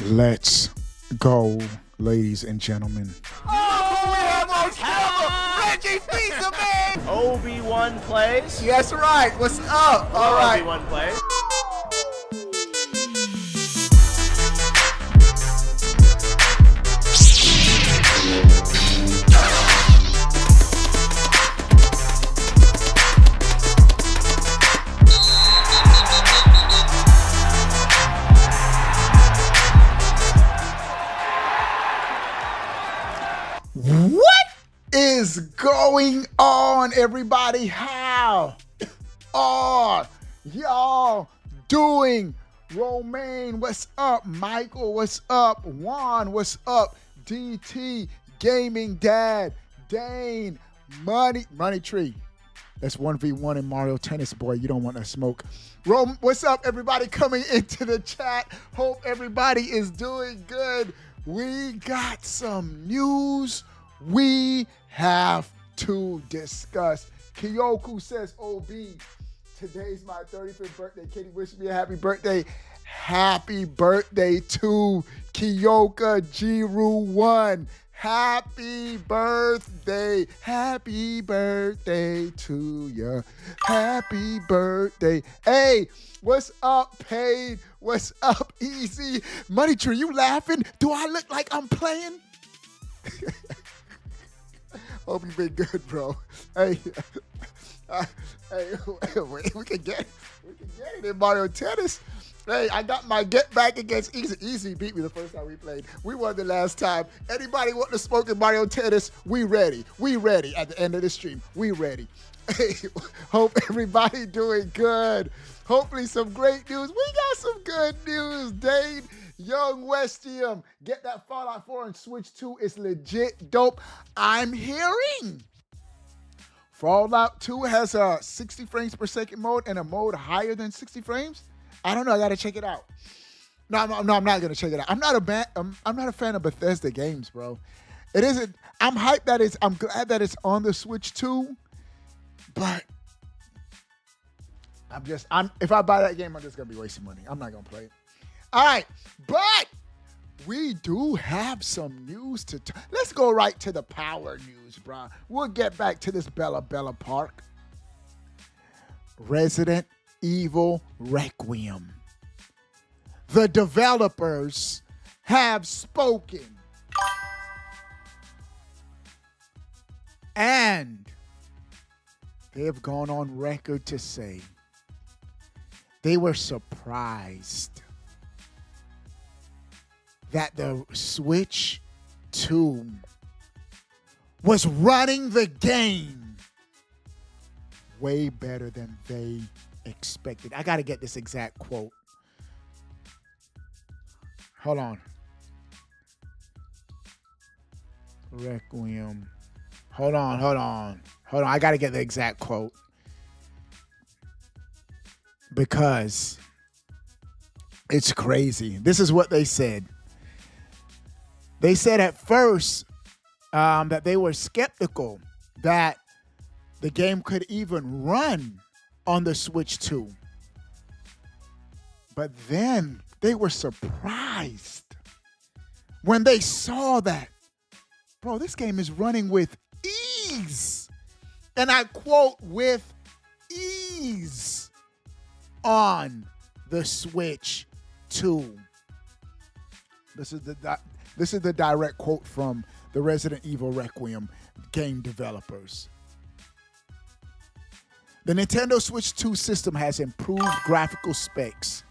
Let's go, ladies and gentlemen. Oh, we have on camera Reggie Pizza Man. Obi-Wan plays. That's right. What's up? All right. Obi-Wan plays. What is going on, everybody? How are y'all doing? Romaine, what's up? Michael, what's up? Juan, what's up? DT, Gaming Dad, Dane, Money Tree. That's 1v1 in Mario Tennis, boy. You don't want to smoke. Rome, what's up, everybody coming into the chat? Hope everybody is doing good. We got some news we have to discuss. Kyoku says, OB, today's my 35th birthday. Kitty, wish me a happy birthday. Happy birthday to Kyoka Jiru1. Happy birthday. Happy birthday to ya. Happy birthday. Hey, what's up, Paid? What's up, Easy? Money Tree, you laughing? Do I look like I'm playing? Hope you've been good, bro. Hey, we can get it in Mario Tennis. Hey, I got my get back against Easy. Easy beat me the first time we played. We won the last time. Anybody want to smoke in Mario Tennis? We ready. We ready at the end of the stream. We ready. Hey, hope everybody doing good. Hopefully some great news. We got some good news, Dane. Young Westium, get that Fallout 4 on Switch 2. It's legit dope. I'm hearing Fallout 2 has a 60 frames per second mode and a mode higher than 60 frames. I don't know. I got to check it out. No, I'm not going to check it out. I'm not a fan of Bethesda games, bro. It isn't. I'm hyped that I'm glad that it's on the Switch 2, but if I buy that game, I'm just going to be wasting money. I'm not going to play it. All right, but we do have some news to talk. Let's go right to the power news, bro. We'll get back to this Bella Park. Resident Evil Requiem. The developers have spoken. And they have gone on record to say they were surprised that the Switch 2 was running the game way better than they expected. I got to get this exact quote. Hold on. Requiem. Hold on. I got to get the exact quote. Because it's crazy. This is what they said. They said at first that they were skeptical that the game could even run on the Switch 2. But then they were surprised when they saw that, bro, this game is running with ease. And I quote, with ease on the Switch 2. This is the direct quote from the Resident Evil Requiem game developers. The Nintendo Switch 2 system has improved graphical specs,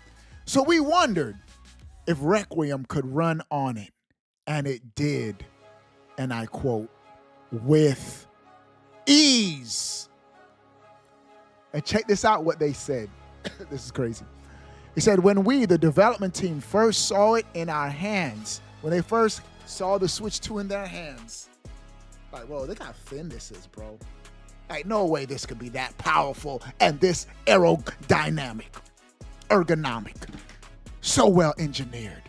so we wondered if Requiem could run on it, and it did, and I quote, with ease. And check this out, what they said. This is crazy. He said, when we, the development team, first saw it in our hands, when they first saw the Switch 2 in their hands, like, whoa, they got thin this is, bro. Like, no way this could be that powerful and this ergonomic, so well engineered.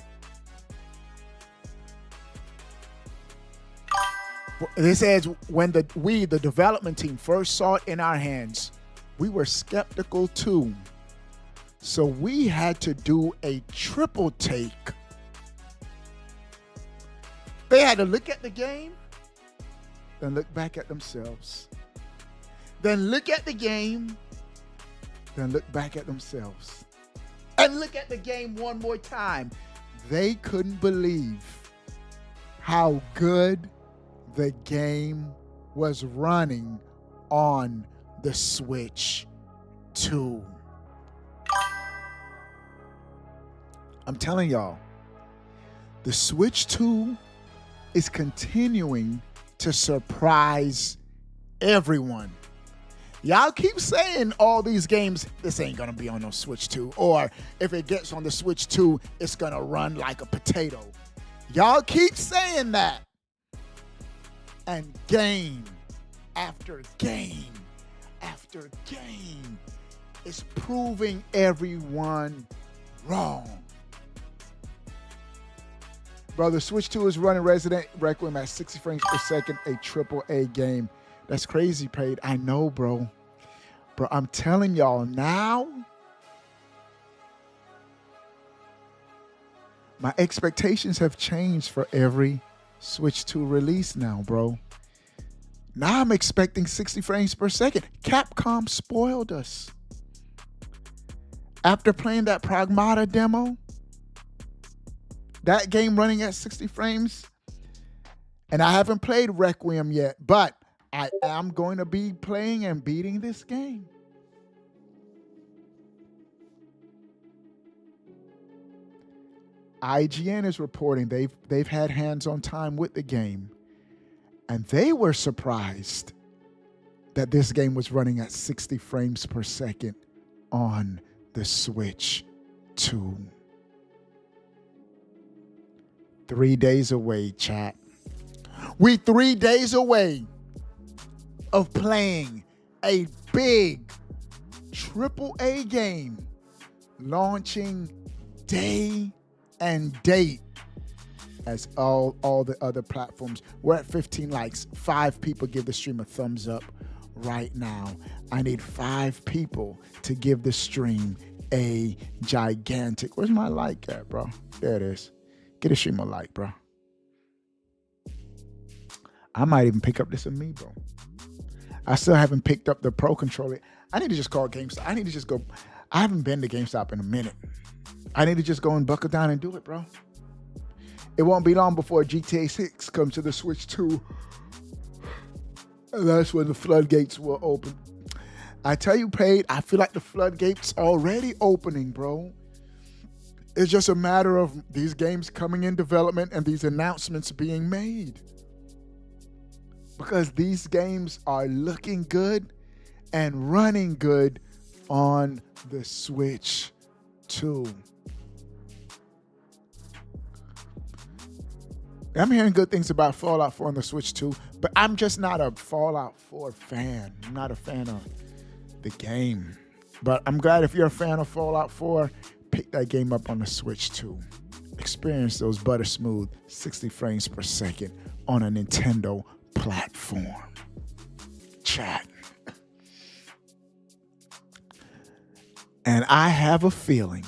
This says, when we, the development team, first saw it in our hands, we were skeptical too. So we had to do a triple take They had to look at the game, then look back at themselves. Then look at the game, then look back at themselves. And look at the game one more time. They couldn't believe how good the game was running on the Switch 2. I'm telling y'all, the Switch 2 is continuing to surprise everyone. Y'all keep saying all these games, this ain't gonna be on no Switch 2, or if it gets on the Switch 2, it's gonna run like a potato. Y'all keep saying that. And game after game after game is proving everyone wrong. Bro, the Switch 2 is running Resident Requiem at 60 frames per second, a AAA game. That's crazy, Paid. I know, bro. Bro, I'm telling y'all now, my expectations have changed for every Switch 2 release now, bro. Now I'm expecting 60 frames per second. Capcom spoiled us. After playing that Pragmata demo, that game running at 60 frames, and I haven't played Requiem yet, but I am going to be playing and beating this game. IGN is reporting they've had hands-on time with the game, and they were surprised that this game was running at 60 frames per second on the Switch 2. 3 days away, chat. We 3 days away of playing a big AAA game launching day and date as all the other platforms. We're at 15 likes. 5 people give the stream a thumbs up right now. I need 5 people to give the stream a gigantic. Where's my like at, bro? There it is. Get a stream a like, bro. I might even pick up this Amiibo. I still haven't picked up the Pro Controller. I need to just call GameStop. I need to just go. I haven't been to GameStop in a minute. I need to just go and buckle down and do it, bro. It won't be long before GTA 6 comes to the Switch 2. And that's when the floodgates will open. I tell you, Paid, I feel like the floodgates already opening, bro. It's just a matter of these games coming in development and these announcements being made. Because these games are looking good and running good on the Switch 2. I'm hearing good things about Fallout 4 on the Switch 2, but I'm just not a Fallout 4 fan. I'm not a fan of the game. But I'm glad if you're a fan of Fallout 4, pick that game up on the Switch 2. Experience those butter smooth 60 frames per second on a Nintendo platform. Chat. And I have a feeling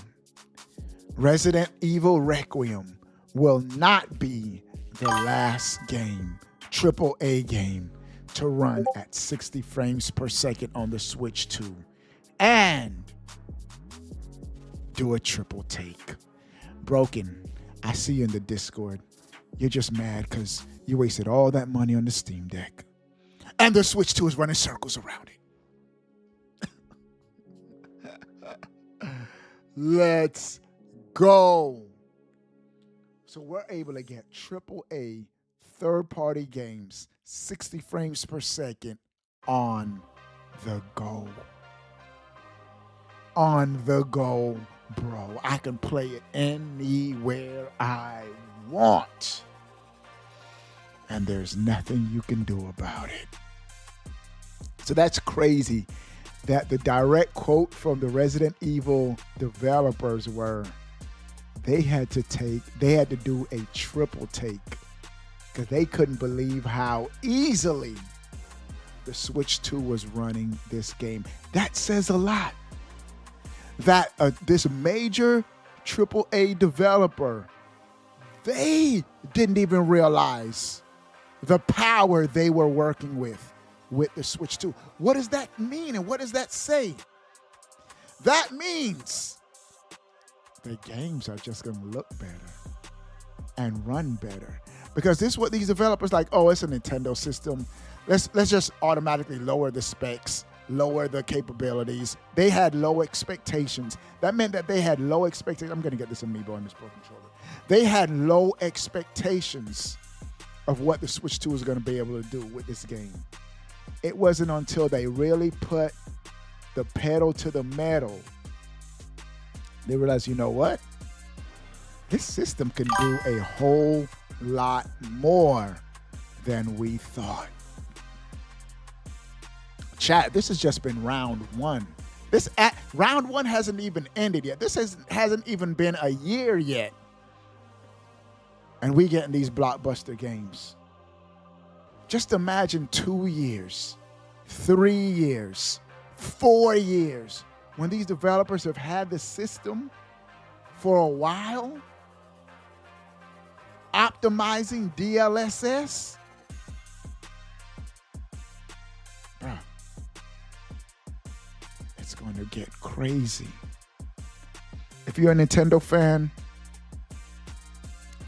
Resident Evil Requiem will not be the last game, AAA game, to run at 60 frames per second on the Switch 2 and do a triple take. Broken, I see you in the Discord. You're just mad because you wasted all that money on the Steam Deck. And the Switch 2 is running circles around it. Let's go. So we're able to get AAA third-party games, 60 frames per second on the go. On the go, bro. I can play it anywhere I want. And there's nothing you can do about it. So that's crazy that the direct quote from the Resident Evil developers were they had to do a triple take because they couldn't believe how easily the Switch 2 was running this game. That says a lot. That this major AAA developer they didn't even realize the power they were working with the Switch 2. What does that mean and what does that say? That means the games are just going to look better and run better. Because this is what these developers like, oh, it's a Nintendo system. Let's just automatically lower the specs, lower the capabilities. They had low expectations. That meant that they had low expectations. I'm going to get this amiibo on this Pro Controller. They had low expectations of what the Switch 2 was going to be able to do with this game. It wasn't until they really put the pedal to the metal, they realized, you know what? This system can do a whole lot more than we thought. Chat, this has just been round one. Round one hasn't even ended yet. This hasn't even been a year yet. And we getting these blockbuster games. Just imagine 2 years, 3 years, 4 years, when these developers have had the system for a while, optimizing DLSS. Bruh, it's going to get crazy. If you're a Nintendo fan,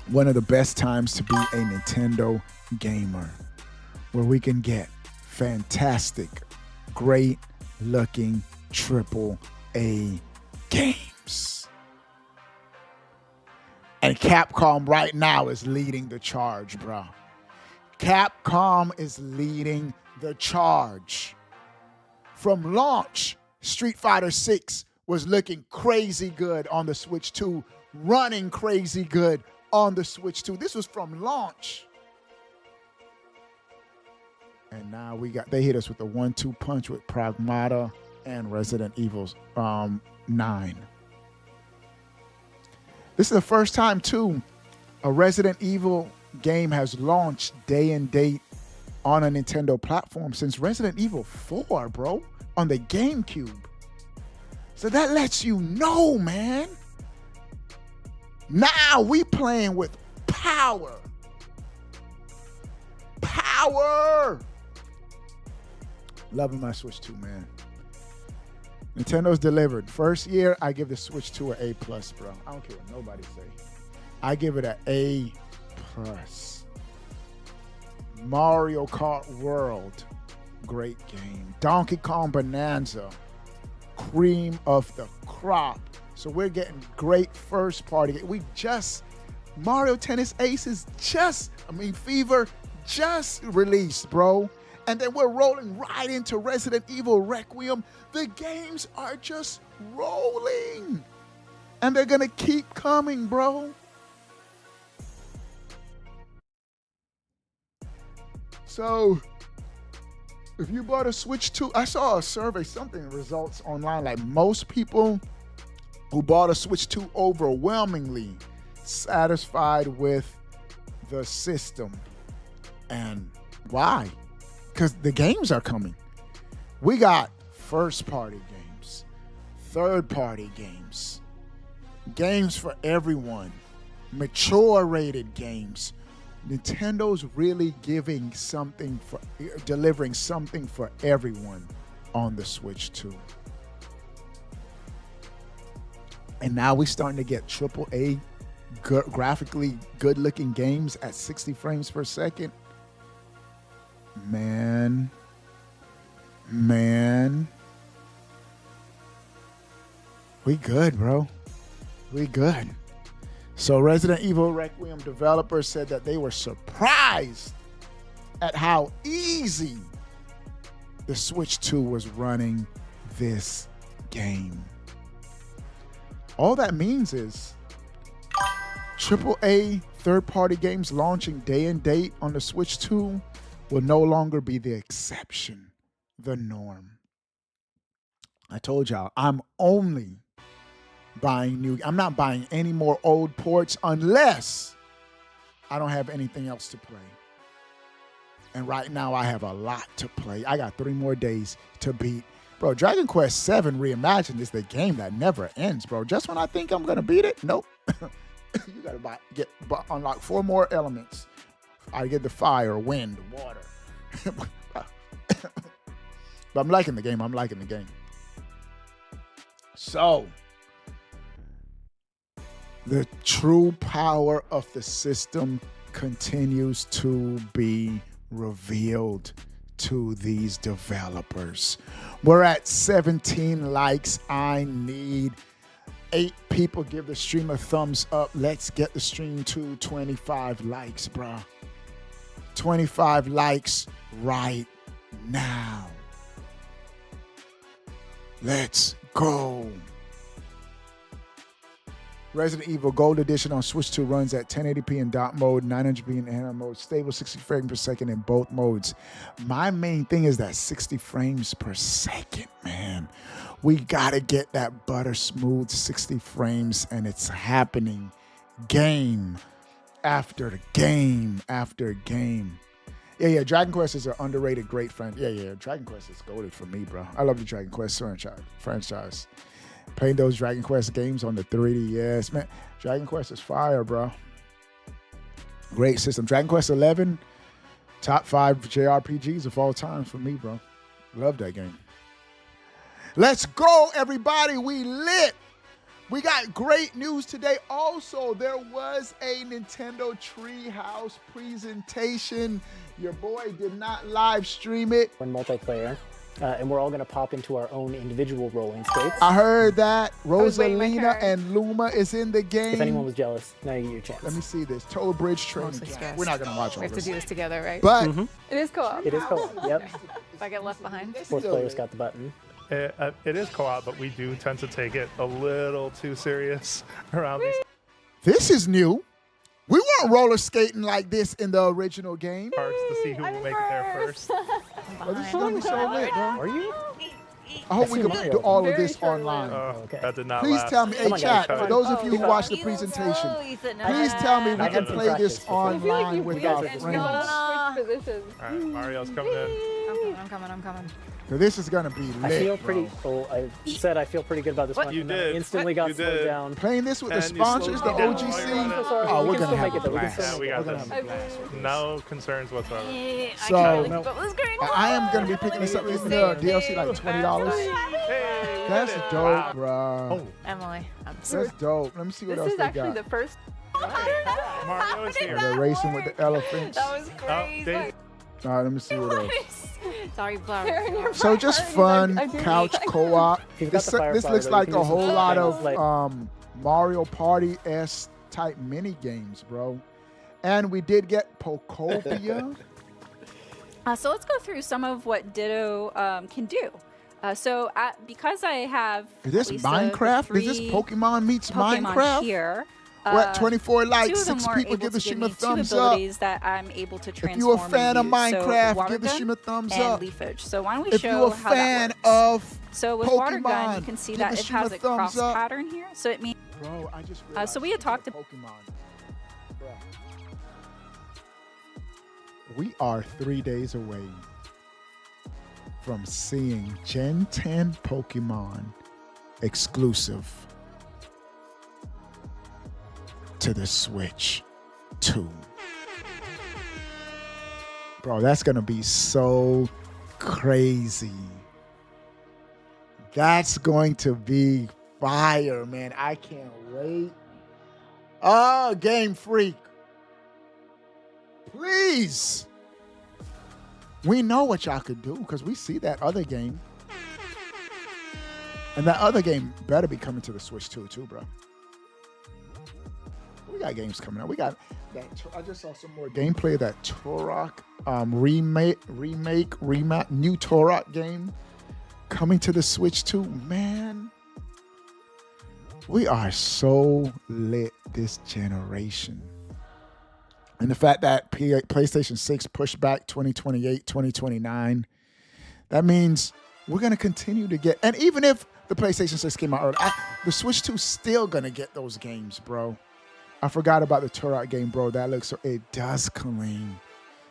one of the best times to be a Nintendo gamer, where we can get fantastic, great looking AAA games. And Capcom right now is leading the charge, bro. Capcom is leading the charge. From launch, Street Fighter 6 was looking crazy good on the Switch 2, running crazy good on the Switch 2. This was from launch. And now they hit us with a 1-2 punch with Pragmata and Resident Evil 9. This is the first time, too, a Resident Evil game has launched day and date on a Nintendo platform since Resident Evil 4, bro, on the GameCube. So that lets you know, man. Now we playing with power. Power. Loving my Switch 2, man. Nintendo's delivered. First year, I give the Switch 2 an A+, bro. I don't care what nobody say. I give it an A+. Mario Kart World, great game. Donkey Kong Bonanza, cream of the crop. So we're getting great first party. Mario Tennis Aces Fever just released, bro. And then we're rolling right into Resident Evil Requiem. The games are just rolling. And they're going to keep coming, bro. So, if you bought a Switch 2, I saw a survey, results online, like most people who bought a Switch 2 overwhelmingly satisfied with the system. And why? Because the games are coming. We got first-party games, third-party games, games for everyone, mature-rated games. Nintendo's really delivering something for everyone on the Switch 2. And now we're starting to get AAA, graphically good-looking games at 60 frames per second. Man. We good, bro. We good. So Resident Evil Requiem developers said that they were surprised at how easy the Switch 2 was running this game. All that means is AAA third-party games launching day and date on the Switch 2 will no longer be the exception, the norm. I told y'all, I'm not buying any more old ports unless I don't have anything else to play. And right now I have a lot to play. I got 3 more days to beat. Bro, Dragon Quest VII Reimagined is the game that never ends, bro. Just when I think I'm going to beat it, nope. You gotta unlock 4 more elements. I get the fire, wind, water. But I'm liking the game. So, the true power of the system continues to be revealed to these developers. We're at 17 likes. I need 8 people. Give the stream a thumbs up. Let's get the stream to 25 likes, bruh. 25 likes right now. Let's go. Resident Evil Gold Edition on Switch 2 runs at 1080p in dot mode, 900p in handheld mode, stable 60 frames per second in both modes. My main thing is that 60 frames per second, man. We gotta get that butter smooth 60 frames, and it's happening game after game after game. Yeah, Dragon Quest is an underrated great friend. Yeah, Dragon Quest is goated for me, bro. I love the Dragon Quest franchise. Playing those Dragon Quest games on the 3DS, man. Dragon Quest is fire, bro. Great system. Dragon Quest 11, top 5 JRPGs of all time for me, bro. Love that game. Let's go, everybody. We lit. We got great news today. Also, there was a Nintendo Treehouse presentation. Your boy did not live stream it. We're in multiplayer, and we're all going to pop into our own individual rolling skates. I heard that Rosalina and Luma is in the game. If anyone was jealous, now you get your chance. Let me see this. Total Bridge training. We're not going to watch all this. We have to do this together, right? But it is co-op. It is co-op, yep. If I get left behind. 4th player's got the button. It is co-op, but we do tend to take it a little too serious around these this is new. We weren't roller skating like this in the original game. parts to see who will make it there first. Well, this is gonna be so lit, bro. Are you? I hope we can do all of this online. Okay. That did not Please last. tell me, hey Come on, guys, chat, come for on. those of you who Oh, watched the presentation, please tell me we I can got some play this practice before. online with our guys friends. All right, Mario's coming in. I'm coming. So this is gonna be lit. I feel bro. pretty. Oh, I said I feel pretty good about this one. You and then I did. instantly got You slowed did. down. Playing this with the And you sponsors, the slowed me down OGC. while you were Sorry, Oh, we we're can gonna still have make a it, though. We can blast. still We make got it. We're gonna have a blast. with this. No concerns whatsoever. I So- can't believe what was going on. I am gonna be picking this up in the DLC like $20. Hey, we That's did it. dope, Wow. bro. Emily, I'm That's sorry. dope. Let me see what else they got. first. Mario is here. They're racing with the elephants. That was Oh, crazy. Dave, All right, let me see what else. Sorry, Flower. So just fun couch co-op. If you've got This, the fire this flower, looks though, you like can a use whole some lot things of like- Mario Party-esque type mini games, bro. And we did get Pokopia. So let's go through some of what Ditto can do. Because I have Is this at least Minecraft? Is this three Pokemon meets Pokemon Minecraft? here. We're at 24 two likes. of them 6 were people able give the to stream me a two thumbs up. abilities that I'm able to If transform. you're a fan of and use. Minecraft, Water give the gun stream a thumbs and up. leafage. So why don't we If show you're a how fan that works? of So with water gun, Pokemon, you can see give that the it stream has a a thumbs cross up. pattern here. So it means Bro, I just so we had talked about Pokemon. Bro. We are 3 days away from seeing Gen 10 Pokemon exclusive to the Switch 2. Bro, that's gonna be so crazy. That's going to be fire, man. I can't wait. Oh, Game Freak. Please. We know what y'all could do because we see that other game. And that other game better be coming to the Switch too, bro. We got games coming out. We got that. I just saw some more gameplay of that Turok remake, new Turok game coming to the Switch too. Man, we are so lit this generation. And the fact that PlayStation 6 pushed back 2028, 2029, that means we're going to continue to get, and even if the PlayStation 6 came out early, the Switch 2 is still going to get those games, bro. I forgot about the Turok game, bro. That looks so, it does clean.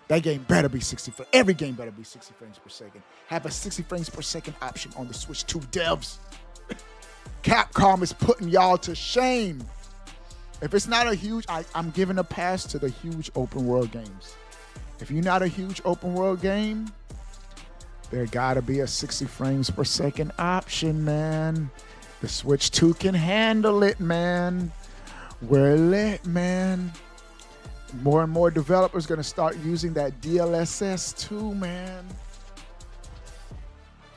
That game better be 60 frames. Every game better be 60 frames per second. Have a 60 frames per second option on the Switch 2 devs. Capcom is putting y'all to shame. If it's not a huge, I'm giving a pass to the huge open world games. If you're not a huge open world game, there gotta be a 60 frames per second option, man. The Switch 2 can handle it, man. We're lit, man. More and more developers gonna start using that DLSS too, man.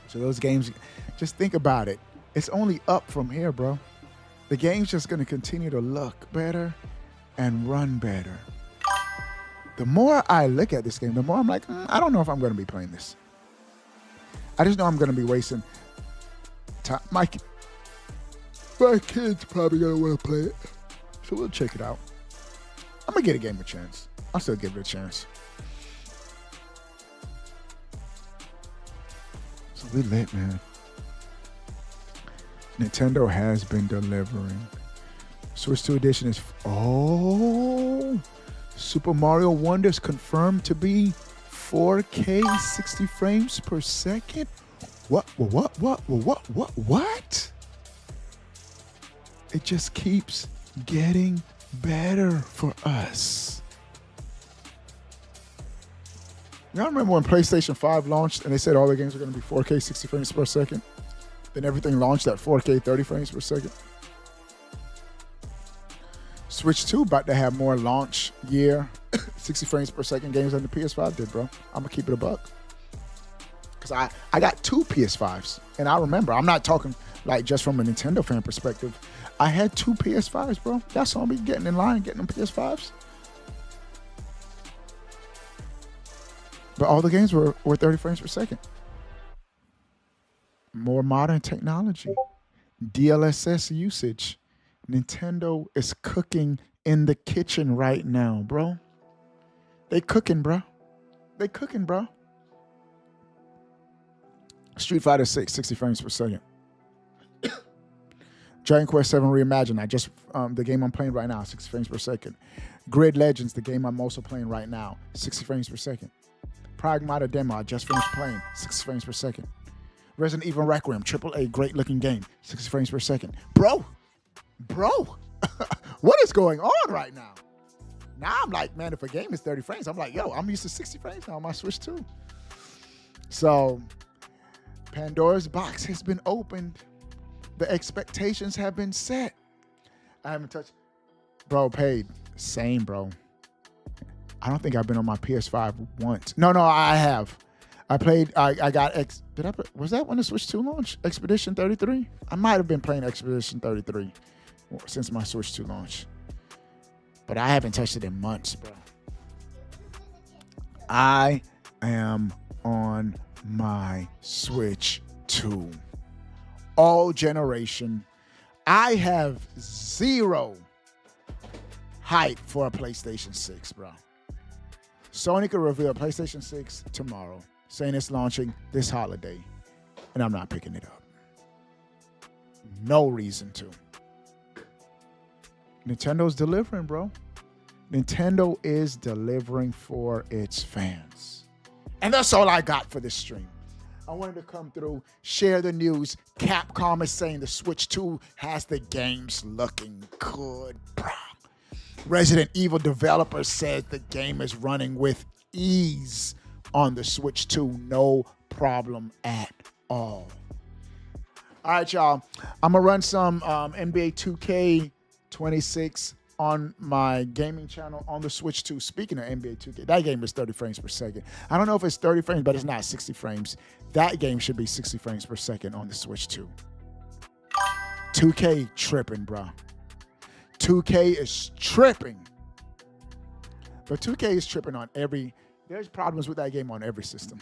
So those games, just think about it. It's only up from here, bro. The game's just gonna continue to look better and run better. The more I look at this game, the more I'm like, I don't know if I'm gonna be playing this. I just know I'm gonna be wasting time. My kid's probably gonna wanna play it. So we'll check it out. I'm gonna get a game a chance. I'll still give it a chance. So we lit, man. Nintendo has been delivering. Switch 2 edition is, Super Mario Wonder is confirmed to be 4K 60 frames per second? What? It just keeps getting better for us. Y'all remember when PlayStation 5 launched and they said all the games are going to be 4K 60 frames per second? Then everything launched at 4K 30 frames per second. Switch 2 about to have more launch year 60 frames per second games than the PS5 did, bro. I'm going to keep it a buck. Because I got 2 PS5s. And I remember, I'm not talking like just from a Nintendo fan perspective. I had 2 PS5s, bro. Y'all saw me getting in line, getting them PS5s. But all the games were 30 frames per second. More modern technology. DLSS usage. Nintendo is cooking in the kitchen right now, bro. They cooking, bro. Street Fighter 6, 60 frames per second. Dragon Quest 7 Reimagined, the game I'm playing right now, 60 frames per second. Grid Legends, the game I'm also playing right now, 60 frames per second. Pragmata Demo, I just finished playing, 60 frames per second. Resident Evil Requiem, AAA, great looking game, 60 frames per second. Bro, what is going on right now? Now I'm like, man, if a game is 30 frames, I'm like, yo, I'm used to 60 frames now on my Switch 2. So, Pandora's box has been opened. The expectations have been set. I haven't touched. Bro, paid. Same, bro. I don't think I've been on my PS5 once. No, I have. I played, was that when the Switch 2 launched? Expedition 33? I might have been playing Expedition 33 since my Switch 2 launch. But I haven't touched it in months, bro. I am on my Switch 2. All generation. I have zero hype for a PlayStation 6, bro. Sony could reveal PlayStation 6 tomorrow, saying it's launching this holiday, and I'm not picking it up. No reason to. Nintendo's delivering, bro. Nintendo is delivering for its fans. And that's all I got for this stream. I wanted to come through, share the news. Capcom is saying the Switch 2 has the games looking good, bro. Resident Evil developer says the game is running with ease on the Switch 2. No problem at all. All right, y'all. I'm going to run some NBA 2K26 on my gaming channel on the Switch 2. Speaking of NBA 2K, that game is 30 frames per second. I don't know if it's 30 frames, but it's not 60 frames. That game should be 60 frames per second on the Switch 2. 2K tripping, bro. 2K is tripping. But 2K is tripping on there's problems with that game on every system.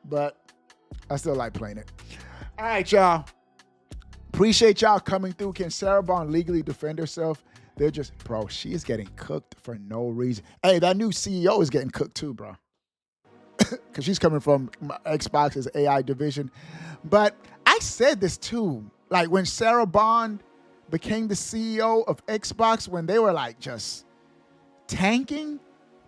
But I still like playing it. All right, y'all. Appreciate y'all coming through. Can Sarah Bond legally defend herself? They're just, bro, she is getting cooked for no reason. Hey, that new CEO is getting cooked too, bro. Because she's coming from Xbox's AI division. But I said this too. Like when Sarah Bond became the CEO of Xbox, when they were like just tanking,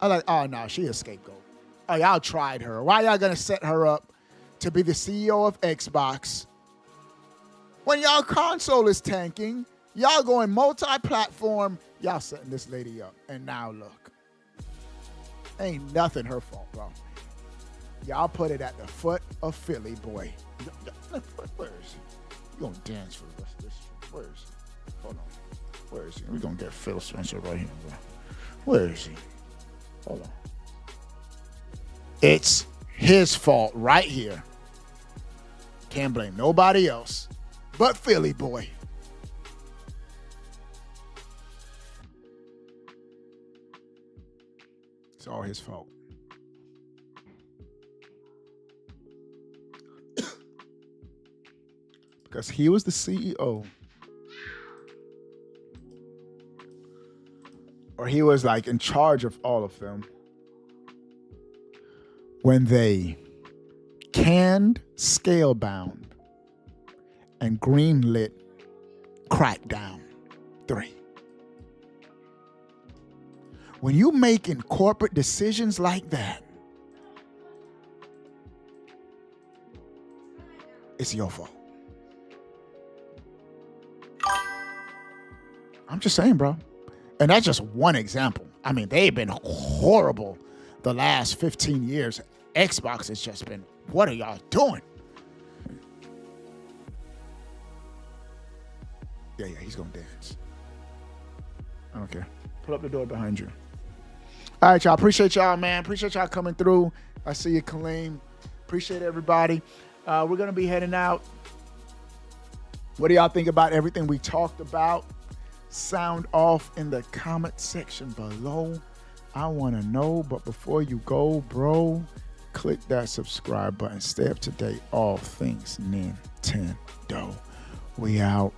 I was like, oh no, she a scapegoat. Oh, y'all tried her. Why y'all gonna set her up to be the CEO of Xbox when y'all console is tanking? Y'all going multi-platform. Y'all setting this lady up. And now look. Ain't nothing her fault, bro. Y'all put it at the foot of Philly, boy. Where is he? You gonna dance for the rest of this shit. Where is he? Hold on. Where is he? We're gonna get Phil Spencer right here, bro. Where is he? Hold on. It's his fault right here. Can't blame nobody else but Philly, boy. It's all his fault. Because he was the CEO. Or he was like in charge of all of them. When they canned Scalebound and greenlit Crackdown 3. When you making corporate decisions like that, it's your fault. I'm just saying, bro. And that's just one example. I mean, they've been horrible the last 15 years. Xbox has just been, what are y'all doing? Yeah, he's going to dance. I don't care. Put up the door behind you. All right, y'all. Appreciate y'all, man. Appreciate y'all coming through. I see you, Kaleem. Appreciate everybody. We're going to be heading out. What do y'all think about everything we talked about? Sound off in the comment section below. I want to know. But before you go, bro, click that subscribe button. Stay up to date. All things Nintendo. We out.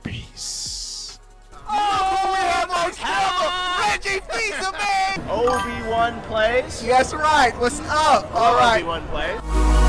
Peace. Oh, we have more trouble. Reggie Pizza Man. Obi-Wan plays. That's right. What's up? All right. Obi-Wan plays.